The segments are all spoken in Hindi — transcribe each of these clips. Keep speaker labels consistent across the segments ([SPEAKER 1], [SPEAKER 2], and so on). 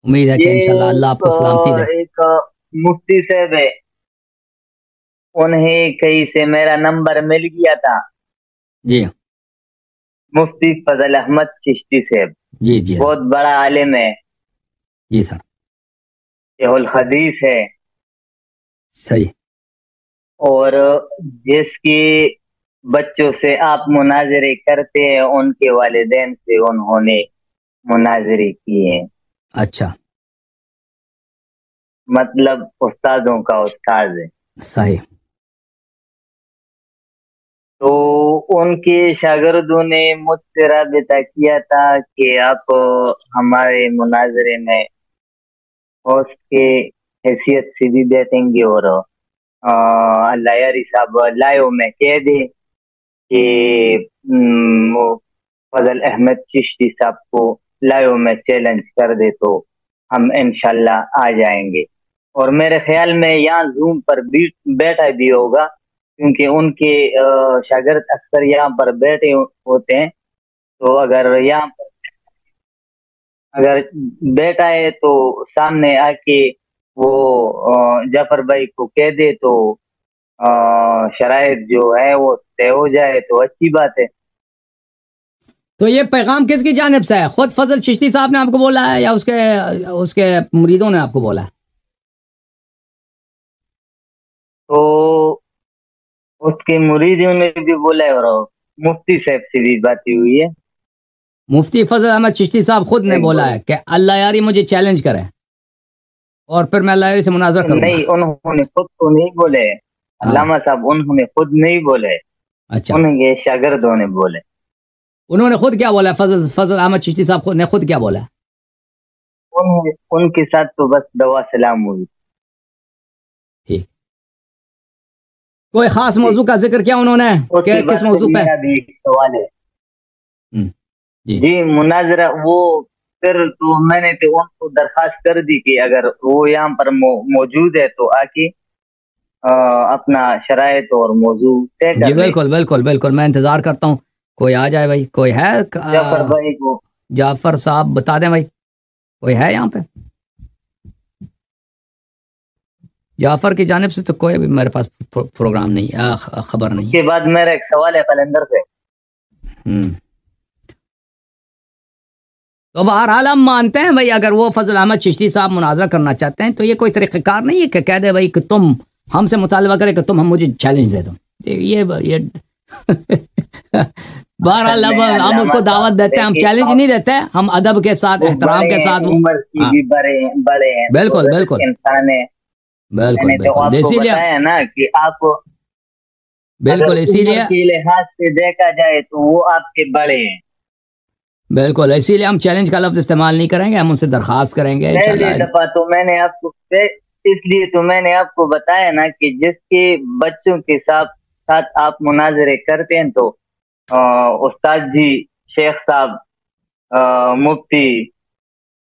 [SPEAKER 1] उम्मीद है कि इंशाल्लाह अल्लाह आपको सलामती दे।
[SPEAKER 2] एक मुफ्ती साहब है, उन्हें कहीं से मेरा नंबर मिल गया था।
[SPEAKER 1] जी
[SPEAKER 2] मुफ्ती फजल अहमद चिश्ती साहब,
[SPEAKER 1] जी जी
[SPEAKER 2] बहुत बड़ा आलिम है,
[SPEAKER 1] जी सर,
[SPEAKER 2] शेहुल हदीस है।
[SPEAKER 1] सही।
[SPEAKER 2] और जिसके बच्चों से आप मुनाजरे करते हैं, उनके वालिदैन से उन्होंने मुनाजरे किए हैं।
[SPEAKER 1] अच्छा,
[SPEAKER 2] मतलब उस्तादों का उस्ताद है।
[SPEAKER 1] सही।
[SPEAKER 2] तो उनके शागिर्दों ने मुझसे राबिता किया था कि आप हमारे मुनाजरे में होस्ट के हैसियत से भी बैठेंगे, और अल्लाह यारी साहब लाइव में कह दे कि वो फजल अहमद चिश्ती साहब को लाइव में चैलेंज कर दे तो हम इंशाल्लाह आ जाएंगे। और मेरे ख्याल में यहाँ जूम पर भी बैठा भी होगा, क्योंकि उनके शागिर्द अक्सर यहाँ पर बैठे होते हैं। तो अगर यहाँ पर अगर बैठा है तो सामने आके वो जाफर भाई को कह दे तो शराइत जो है वो तय हो जाए तो अच्छी बात है।
[SPEAKER 1] तो ये पैगाम किसकी जानिब से है? खुद फजल चिश्ती साहब ने आपको बोला है या उसके उसके मुरीदों ने आपको बोला है?
[SPEAKER 2] तो उसके मुरीदों ने भी बोला है, और मुफ्ती साहब से भी बात हुई है।
[SPEAKER 1] मुफ्ती फजल अहमद चिश्ती साहब खुद ने बोला है कि अल्लाह यारी मुझे चैलेंज करे और फिर मैं अल्लाह यारी से मुनाजरा करूंगा।
[SPEAKER 2] नहीं, उन्होंने खुद तो नहीं बोले, अल्लामा साहब उन्होंने खुद नहीं बोले।
[SPEAKER 1] अच्छा,
[SPEAKER 2] उनके शागिर्दों ने बोले।
[SPEAKER 1] उन्होंने खुद क्या बोला? फजल फजल अहमद चिश्ती साहब ने खुद क्या बोला?
[SPEAKER 2] उनके साथ तो बस दवा सलाम हुई।
[SPEAKER 1] ठीक, कोई खास मौजू का जिक्र किया उन्होंने? किस मौजू पे?
[SPEAKER 2] मेरा भी एक सवाल है।
[SPEAKER 1] जी
[SPEAKER 2] मुनाजरा वो फिर तो मैंने तो उनको दरखास्त कर दी कि अगर वो यहाँ पर मौजूद है तो आके अपना शराइत और मौजू तय कर
[SPEAKER 1] जी,
[SPEAKER 2] ले।
[SPEAKER 1] बिल्कुल बिल्कुल बिल्कुल, मैं इंतजार करता हूँ। कोई आ जाए भाई, कोई है?
[SPEAKER 2] जाफर भाई को,
[SPEAKER 1] जाफर साहब बता दें भाई, कोई है यहाँ पे? जाफर की जानिब से तो कोई अभी मेरे पास प्रोग्राम नहीं है, खबर नहीं है।
[SPEAKER 2] उसके बाद मेरा एक सवाल है कैलेंडर पे।
[SPEAKER 1] तो बहरहाल हम मानते हैं भाई, अगर वो फजल अहमद चिश्ती साहब मुनाजरा करना चाहते हैं तो ये कोई तरीक़ेकार नहीं है कि कह दे भाई कि तुम हमसे मुतालबा करे कि तुम हम मुझे चैलेंज दे दो। ये बहरहाल अब हम उसको दावत देते हैं, हम चैलेंज नहीं देते, हम अदब के साथ, एहतराम के साथ।
[SPEAKER 2] उम्र की भी बड़े हैं,
[SPEAKER 1] बिल्कुल बिल्कुल
[SPEAKER 2] इंसान है।
[SPEAKER 1] बिल्कुल
[SPEAKER 2] मैंने तो आपको
[SPEAKER 1] इसीलिए
[SPEAKER 2] बताया ना कि आप
[SPEAKER 1] बिल्कुल इसीलिए
[SPEAKER 2] के लिहाज से देखा जाए तो वो आपके बड़े हैं।
[SPEAKER 1] बिल्कुल इसीलिए हम चैलेंज का लफ्ज इस्तेमाल नहीं करेंगे, हम उनसे दरखास्त करेंगे।
[SPEAKER 2] पहली दफा तो मैंने आपको इसलिए तो मैंने आपको बताया ना कि जिसके बच्चों के साथ आप मुनाजरे करते हैं तो उस्ताद जी, शेख साहब, मुफ्ती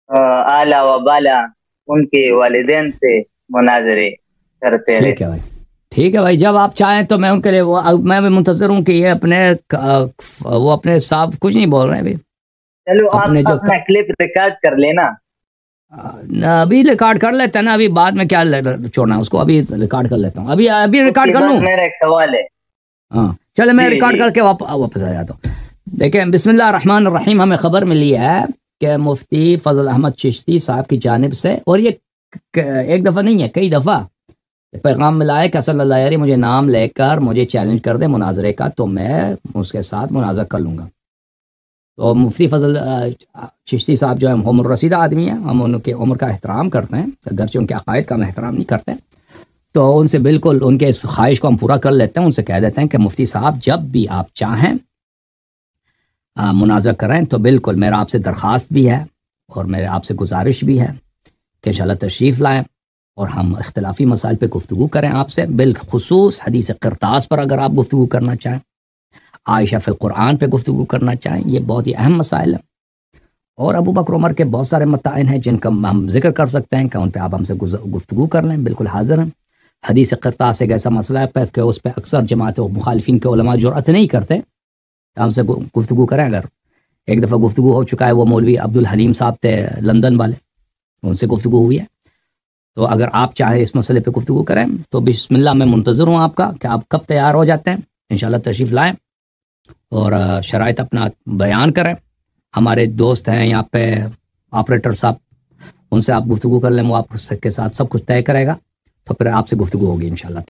[SPEAKER 2] आला व बाला, उनके वालिदैन से मुनाजरे करते रहे।
[SPEAKER 1] ठीक है भाई, ठीक है भाई, जब आप चाहें तो मैं उनके लिए मैं भी मुंतजर हूँ कि ये वो अपने साहब कुछ नहीं बोल रहे हैं अभी।
[SPEAKER 2] चलो आप अपना क्लिप रिकॉर्ड कर लेना।
[SPEAKER 1] अभी रिकॉर्ड कर लेते हैं ना, अभी बाद में क्या छोड़ना है उसको, अभी रिकॉर्ड कर लेता हूँ। अभी रिकॉर्ड कर लूँ?
[SPEAKER 2] मेरा एक सवाल है।
[SPEAKER 1] हाँ चलो, मैं रिकॉर्ड करके वापस आ जाता हूँ। देखें, बिस्मिल्लाह रहमान रहीम, हमें खबर मिली है कि मुफ्ती फजल अहमद चिश्ती साहब की जानिब से, और ये एक दफ़ा नहीं है, कई दफ़ा पैगाम मिला है कि सल्लल्लाहु अलैहि मुझे नाम लेकर मुझे चैलेंज कर दे मुनाजरे का तो मैं उसके साथ मुनाजरा कर लूँगा। तो मुफ्ती फजल चिश्ती साहब जो है उम्र रसीदा आदमी है, हम उनके उम्र का एहतराम करते हैं, अगरचे उनके अकायद का हम एहतराम नहीं करते। तो उनसे बिल्कुल उनके इस ख्वाहिश को हम पूरा कर लेते हैं, उनसे कह देते हैं कि मुफ्ती साहब जब भी आप चाहें मुनाजरा करें तो बिल्कुल मेरा आपसे दरख्वास्त भी है और मेरे आपसे गुजारिश भी है कि इंशाल्लाह तशरीफ़ लाएँ और हम इख्तिलाफ़ी मसाइल पे गुफ्तगू करें आपसे, बिलखुसूस हदीस क़िरतास पर अगर आप गुफ्तगू करना चाहें, आयशा फ़िल क़ुरआन पे गुफ्तगू करना चाहें, ये बहुत ही अहम मसाइल हैं। और अबू बकर उमर के बहुत सारे मताइन हैं जिनका हम जिक्र कर सकते हैं कि उन पर आप हमसे गुफ्तगू कर लें, बिल्कुल हाजिर हैं। हदीस क़िरतास एक ऐसा मसला है कि उस पर अक्सर जमात मुखालिफिन के उलमा जुर्अत नहीं करते, हमसे गुफ्तगू करें। अगर एक दफ़ा गुफ्तगू हो चुका है, वो मौलवी अब्दुल हलीम साहब थे लंदन वाले, उनसे गुफ्तगू हुई है। तो अगर आप चाहें इस मसले पे गुफ्तगू करें तो बिस्मिल्लाह, मैं मुंतज़िर हूँ आपका कि आप कब तैयार हो जाते हैं। इंशाल्लाह तशरीफ़ लाएँ और शराइत अपना बयान करें। हमारे दोस्त हैं यहाँ पे ऑपरेटर साहब, उनसे आप गुफ्तगू कर लें, वो आपके साथ सब कुछ तय करेगा, तो फिर आपसे गुफ्तगू होगी इंशाल्लाह।